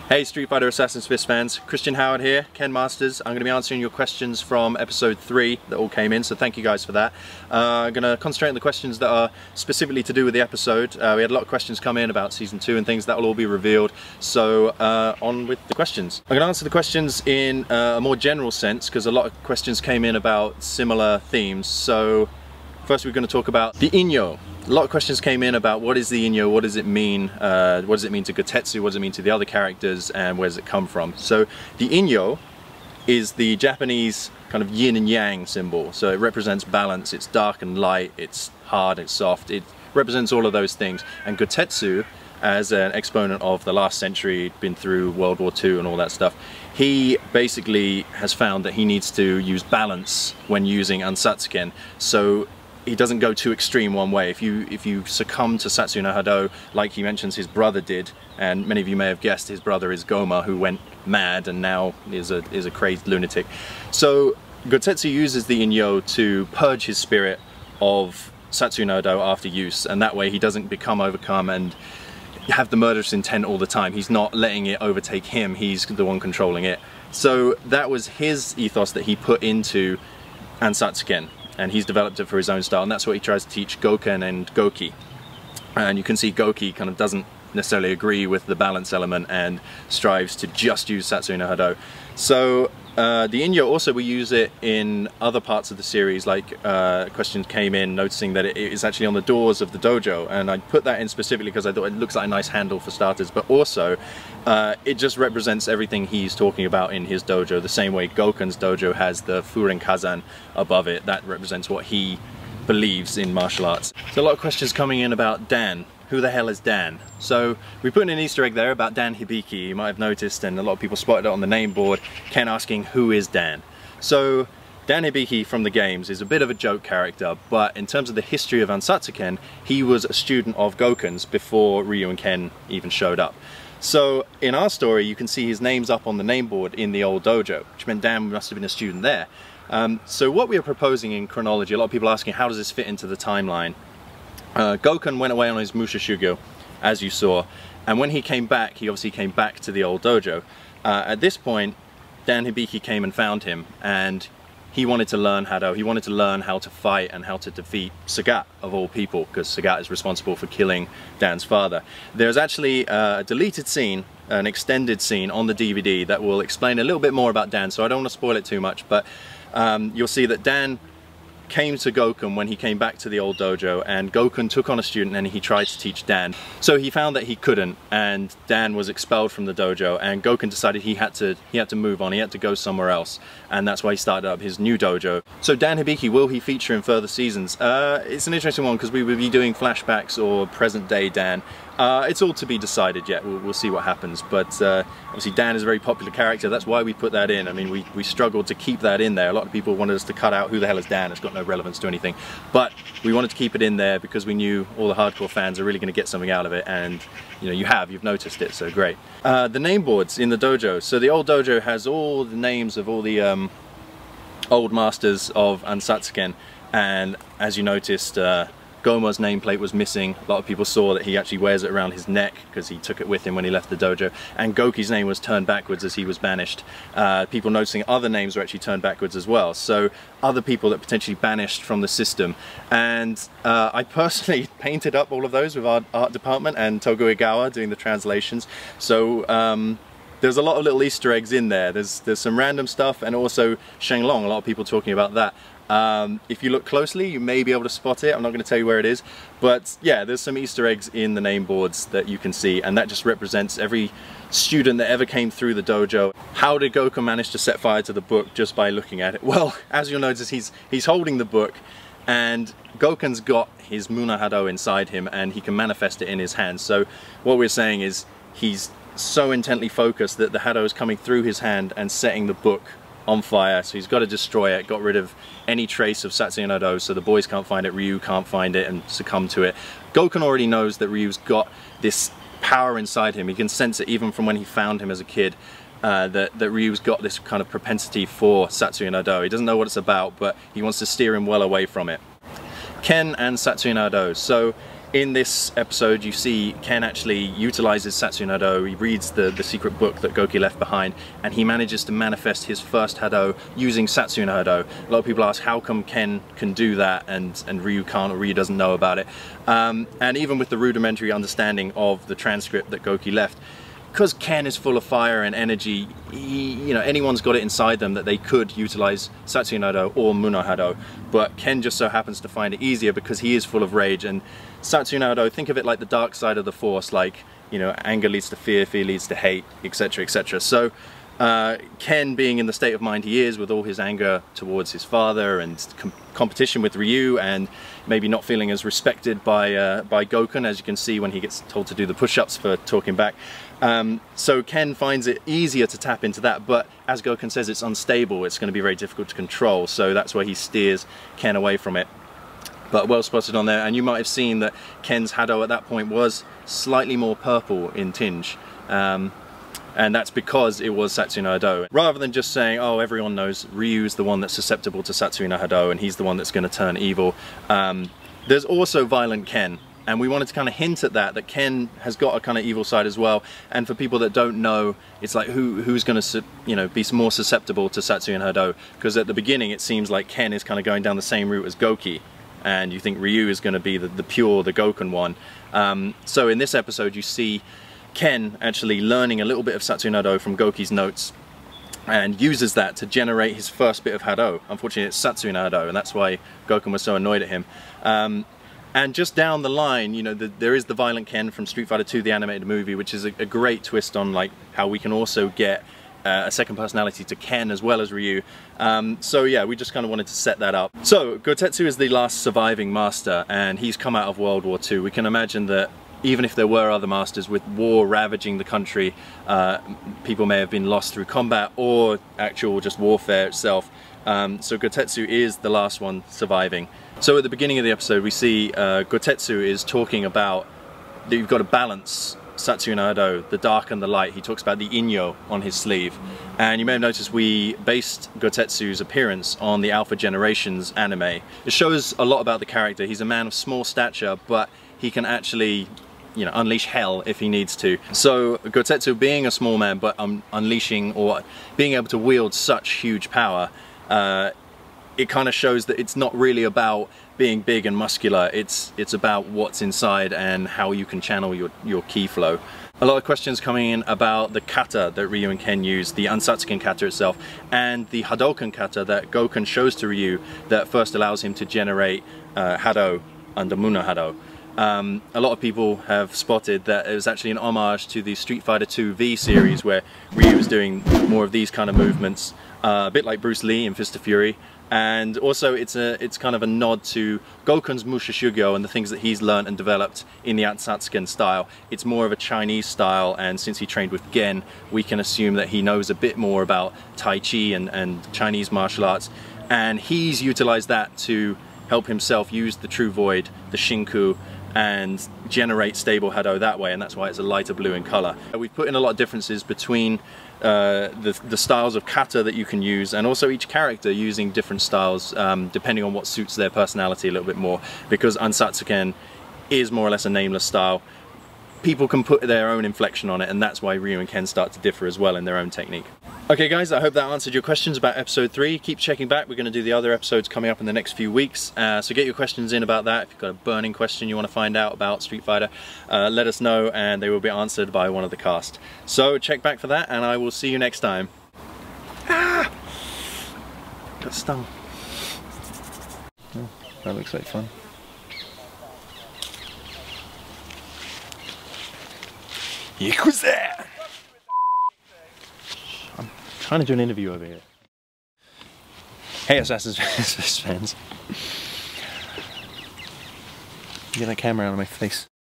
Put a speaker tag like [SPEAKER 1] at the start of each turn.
[SPEAKER 1] Hey Street Fighter Assassin's Fist fans, Christian Howard here, Ken Masters. I'm going to be answering your questions from episode 3 that all came in, so thank you guys for that. I'm going to concentrate on the questions that are specifically to do with the episode. We had a lot of questions come in about season 2 and things that will all be revealed, so on with the questions. I'm going to answer the questions in a more general sense because a lot of questions came in about similar themes. So first we're going to talk about the Inyo. A lot of questions came in about what is the Inyo, what does it mean, what does it mean to Kotetsu, what does it mean to the other characters, and where does it come from. So the Inyo is the Japanese kind of yin and yang symbol, so it represents balance. It's dark and light, it's hard, it's soft, it represents all of those things. And Kotetsu, as an exponent of the last century, been through World War II and all that stuff, he basically has found that he needs to use balance when using Ansatsuken. So he doesn't go too extreme one way. If you succumb to Satsu no Hado, like he mentions his brother did, and many of you may have guessed his brother is Goma, who went mad and now is a crazed lunatic. So Kotetsu uses the Inyo to purge his spirit of Satsu no Hado after use, and that way he doesn't become overcome and have the murderous intent all the time. He's not letting it overtake him, he's the one controlling it. So that was his ethos that he put into Ansatsuken, and he's developed it for his own style, and that's what he tries to teach Goken and Goki. And you can see Goki kind of doesn't necessarily agree with the balance element and strives to just use Satsu no Hado. So the Inyo also, we use it in other parts of the series, like questions came in noticing that it is actually on the doors of the dojo, and I put that in specifically because I thought it looks like a nice handle for starters, but also it just represents everything he's talking about in his dojo, the same way Goken's dojo has the Furin Kazan above it. That represents what he believes in martial arts. So a lot of questions coming in about Dan. Who the hell is Dan? So we put in an Easter egg there about Dan Hibiki, you might have noticed, and a lot of people spotted it on the name board. Ken asking, who is Dan? So Dan Hibiki from the games is a bit of a joke character, but in terms of the history of Ansatsuken, he was a student of Goken's before Ryu and Ken even showed up. So in our story you can see his name's up on the name board in the old dojo, which meant Dan must have been a student there. So what we are proposing in chronology, a lot of people asking how does this fit into the timeline? Goken went away on his Musha Shugo, as you saw, and when he came back, he obviously came back to the old dojo. At this point, Dan Hibiki came and found him, and he wanted to learn Hado. He wanted to learn how to fight and how to defeat Sagat, of all people, because Sagat is responsible for killing Dan's father. There's actually a deleted scene, an extended scene on the DVD that will explain a little bit more about Dan, so I don't want to spoil it too much, but you'll see that Dan came to Goken when he came back to the old dojo, and Goken took on a student and he tried to teach Dan. So he found that he couldn't, and Dan was expelled from the dojo, and Goken decided he had to move on, he had to go somewhere else, and that's why he started up his new dojo. So Dan Hibiki, will he feature in further seasons? It's an interesting one because we will be doing flashbacks or present day Dan. It's all to be decided yet, we'll see what happens, but obviously Dan is a very popular character, that's why we put that in. I mean, we struggled to keep that in there. A lot of people wanted us to cut out who the hell is Dan, it's got no relevance to anything, but we wanted to keep it in there because we knew all the hardcore fans are really going to get something out of it, and you know, you've noticed it, so great. The name boards in the dojo, so the old dojo has all the names of all the old masters of Ansatsuken, and as you noticed, Goma's nameplate was missing. A lot of people saw that he actually wears it around his neck because he took it with him when he left the dojo, and Goki's name was turned backwards as he was banished. People noticing other names were actually turned backwards as well, so other people that potentially banished from the system. And I personally painted up all of those with our art department and Togu Egawa doing the translations, so there's a lot of little Easter eggs in there. There's some random stuff, and also Shenlong, a lot of people talking about that. If you look closely, you may be able to spot it. I'm not going to tell you where it is, but yeah, there's some Easter eggs in the name boards that you can see, and that just represents every student that ever came through the dojo. How did Goken manage to set fire to the book just by looking at it? Well, as you'll notice, he's holding the book, and Goken's got his Muna Hado inside him, and he can manifest it in his hands. So what we're saying is he's so intently focused that the Hado is coming through his hand and setting the book on fire, so he's got to destroy it, got rid of any trace of Satsu no Hado so the boys can't find it, Ryu can't find it and succumb to it. Goken already knows that Ryu's got this power inside him, he can sense it even from when he found him as a kid, that Ryu's got this kind of propensity for Satsu no Hado. He doesn't know what it's about, but he wants to steer him well away from it. Ken and Satsu no Hado. So in this episode you see Ken actually utilizes Satsui no Do. He reads the secret book that Goki left behind, and he manages to manifest his first Hado using Satsui no Do. A lot of people ask how come Ken can do that and Ryu can't, or Ryu doesn't know about it. And even with the rudimentary understanding of the transcript that Goki left, because Ken is full of fire and energy, you know, anyone's got it inside them that they could utilize Satsui no Do or Muno Hado, but Ken just so happens to find it easier because he is full of rage. And Satsui no Do, think of it like the dark side of the Force, like, you know, anger leads to fear, fear leads to hate, etc, etc. So Ken, being in the state of mind he is, with all his anger towards his father and competition with Ryu, and maybe not feeling as respected by Gokun, as you can see when he gets told to do the push-ups for talking back. So Ken finds it easier to tap into that, but as Gokun says, it's unstable, it's going to be very difficult to control, so that's why he steers Ken away from it. But well spotted on there, and you might have seen that Ken's Hado at that point was slightly more purple in tinge. And that's because it was Satsui no Do. Rather than just saying, oh, everyone knows Ryu's the one that's susceptible to Satsui no Do and he's the one that's going to turn evil, there's also violent Ken. And we wanted to kind of hint at that Ken has got a kind of evil side as well. And for people that don't know, it's like who's going to, you know, be more susceptible to Satsui no Do? Because at the beginning it seems like Ken is kind of going down the same route as Goki, and you think Ryu is going to be the pure, the Gokun one. So in this episode you see Ken actually learning a little bit of Satsui no Do from Goki's notes, and uses that to generate his first bit of Hado. Unfortunately it's Satsui no Do, and that's why Gokun was so annoyed at him. And just down the line, you know, there is the violent Ken from Street Fighter 2, the animated movie, which is a great twist on like how we can also get a second personality to Ken as well as Ryu. So yeah, we just kind of wanted to set that up. So Kotetsu is the last surviving master, and he's come out of World War II. We can imagine that even if there were other masters, with war ravaging the country, people may have been lost through combat or actual just warfare itself. So Kotetsu is the last one surviving. So at the beginning of the episode we see Kotetsu is talking about that you've got to balance Satsui no Do, the dark and the light. He talks about the Inyo on his sleeve. And you may have noticed we based Kotetsu's appearance on the Alpha Generations anime. It shows a lot about the character. He's a man of small stature, but he can actually, you know, unleash hell if he needs to. So Kotetsu, being a small man but unleashing or being able to wield such huge power, it kind of shows that it's not really about being big and muscular, it's about what's inside and how you can channel your ki flow. A lot of questions coming in about the kata that Ryu and Ken use, the Unsatsuken kata itself, and the Hadoken kata that Gokun shows to Ryu that first allows him to generate Hado under Muno Hado. A lot of people have spotted that it was actually an homage to the Street Fighter 2 V series, where Ryu was doing more of these kind of movements, a bit like Bruce Lee in Fist of Fury. And also it's kind of a nod to Gokun's Musha Shugyo and the things that he's learned and developed in the Unsatsuken style. It's more of a Chinese style, and since he trained with Gen, we can assume that he knows a bit more about Tai Chi and Chinese martial arts, and he's utilized that to help himself use the True Void, the Shinku, and generate stable Hado that way, and that's why it's a lighter blue in color. We've put in a lot of differences between the styles of kata that you can use, and also each character using different styles depending on what suits their personality a little bit more, because Unsatsuken is more or less a nameless style. People can put their own inflection on it, and that's why Ryu and Ken start to differ as well in their own technique. Okay guys, I hope that answered your questions about episode 3. Keep checking back, we're going to do the other episodes coming up in the next few weeks, so get your questions in about that. If you've got a burning question you want to find out about Street Fighter, let us know and they will be answered by one of the cast. So check back for that, and I will see you next time. Ah! Got stung. Oh, that looks like fun. Yakuza! I'm trying to do an interview over here. Hey Assassin's fans. Get that camera out of my face.